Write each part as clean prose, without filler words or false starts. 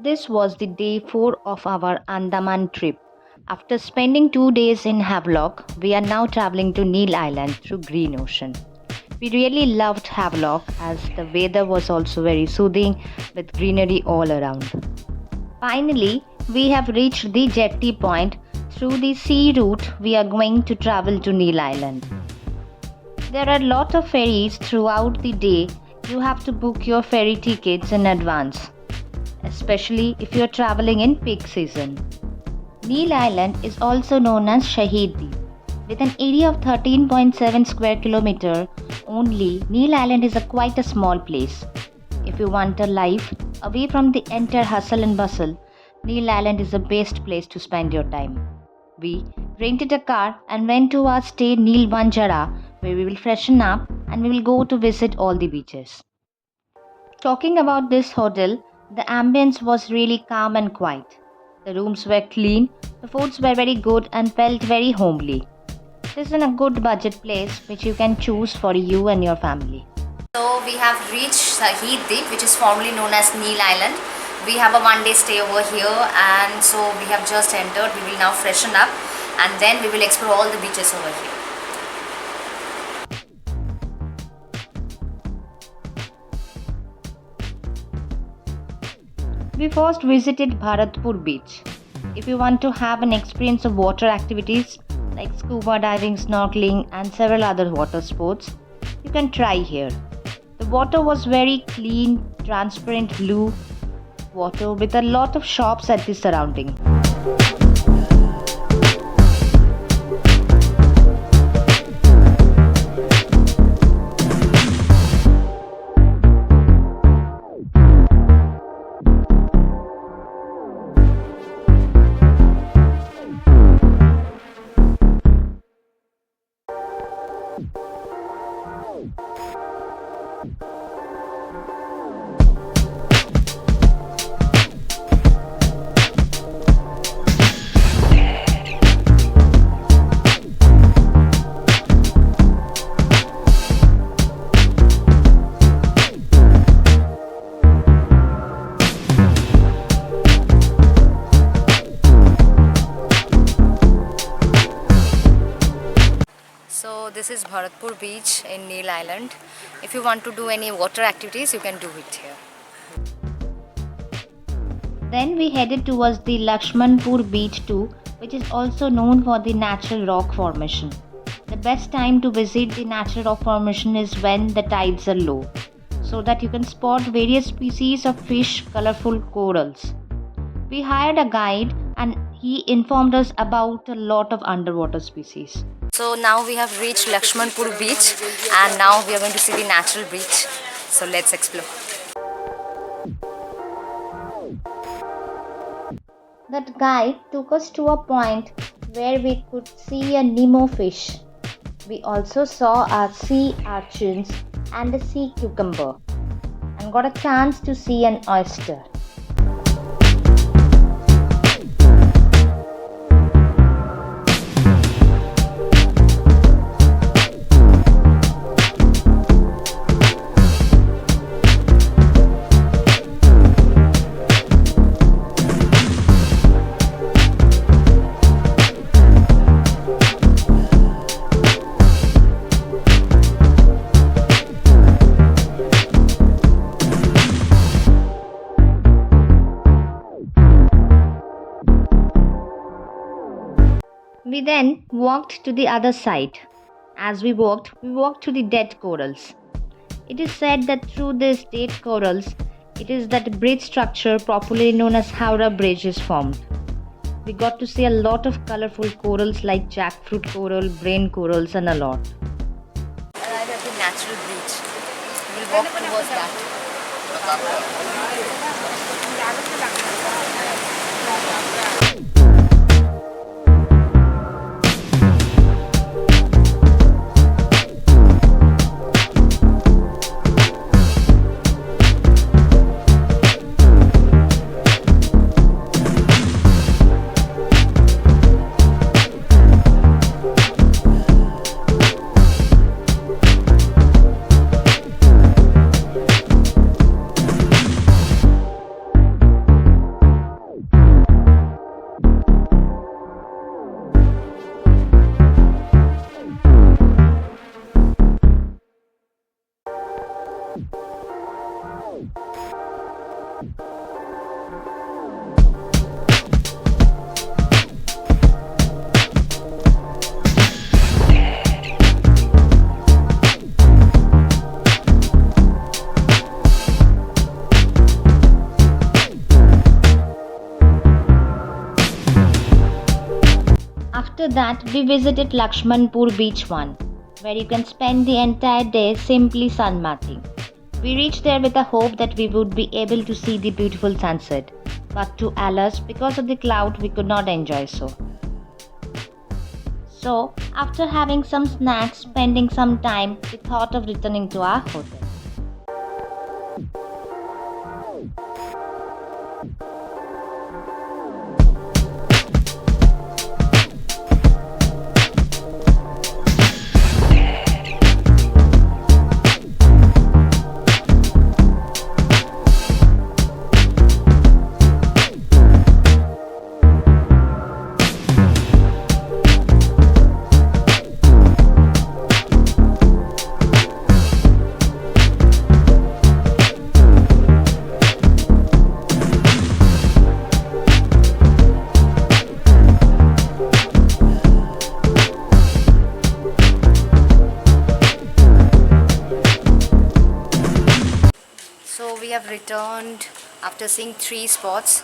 This was the day 4 of our Andaman trip. After spending 2 days in Havelock, we are now traveling to Neil Island through Green Ocean. We really loved Havelock as the weather was also very soothing with greenery all around. Finally, we have reached the jetty point. Through the sea route, we are going to travel to Neil Island. There are a lot of ferries throughout the day. You have to book your ferry tickets in advance, especially if you are traveling in peak season. Neil Island is also known as Shaheed Dweep. With an area of 13.7 square kilometer only, Neil Island is quite a small place. If you want a life away from the entire hustle and bustle, Neil Island is the best place to spend your time. We rented a car and went to our stay Neil Banjara, where we will freshen up and we will go to visit all the beaches. Talking about this hotel, the ambience was really calm and quiet. The rooms were clean, the foods were very good and felt very homely. This is a good budget place which you can choose for you and your family. So we have reached Shaheed Dweep, which is formerly known as Neil Island. We have a one-day stay over here, and so we have just entered. We will now freshen up and then we will explore all the beaches over here. We first visited Bharatpur beach. If you want to have an experience of water activities like scuba diving, snorkeling and several other water sports, you can try here. The water was very clean, transparent blue water with a lot of shops at the surrounding. So this is Bharatpur beach in Neil Island. If you want to do any water activities, you can do it here. Then we headed towards the Lakshmanpur beach too, which is also known for the natural rock formation. The best time to visit the natural rock formation is when the tides are low, so that you can spot various species of fish, colorful corals. We hired a guide and he informed us about a lot of underwater species. So now we have reached Lakshmanpur beach and now we are going to see the natural beach. So let's explore. That guide took us to a point where we could see a Nemo fish. We also saw a sea urchins and a sea cucumber and got a chance to see an oyster. We then walked to the other side. As we walked to the dead corals. It is said that through these dead corals, it is that bridge structure popularly known as Howrah Bridge is formed. We got to see a lot of colorful corals like jackfruit coral, brain corals and a lot. Arrived at the natural beach. We'll walk towards that. After that, we visited Lakshmanpur Beach 1, where you can spend the entire day simply sunbathing. We reached there with the hope that we would be able to see the beautiful sunset, but to alas, because of the cloud, we could not enjoy so. So, after having some snacks, spending some time, we thought of returning to our hotel. So we have returned after seeing 3 spots.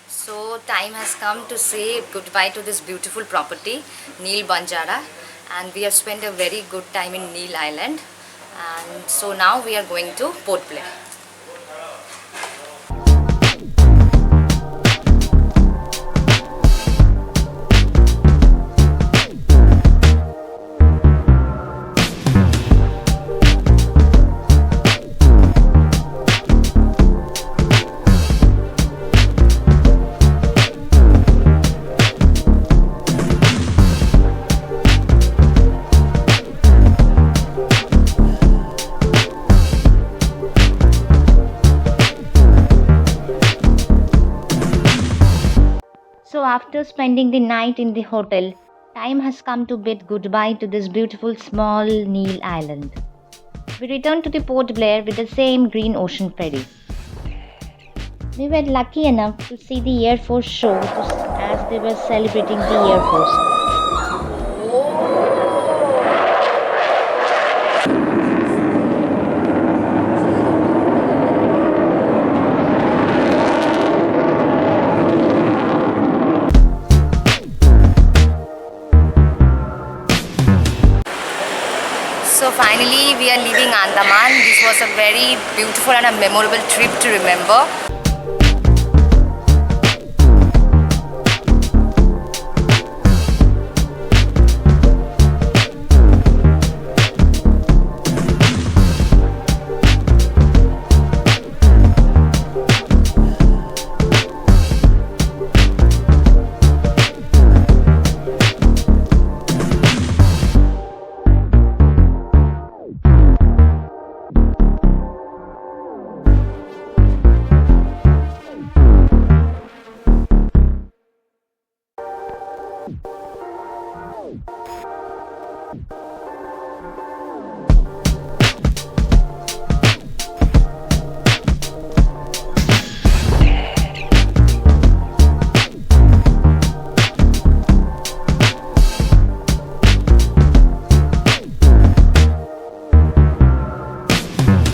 So time has come to say goodbye to this beautiful property, Neil Banjara, and we have spent a very good time in Neil Island. And so now we are going to Port Blair. So, after spending the night in the hotel, time has come to bid goodbye to this beautiful small Neil Island. We returned to the Port Blair with the same green ocean ferry. We were lucky enough to see the Air Force show as they were celebrating the Air Force. So finally we are leaving Andaman. This was a very beautiful and a memorable trip to remember.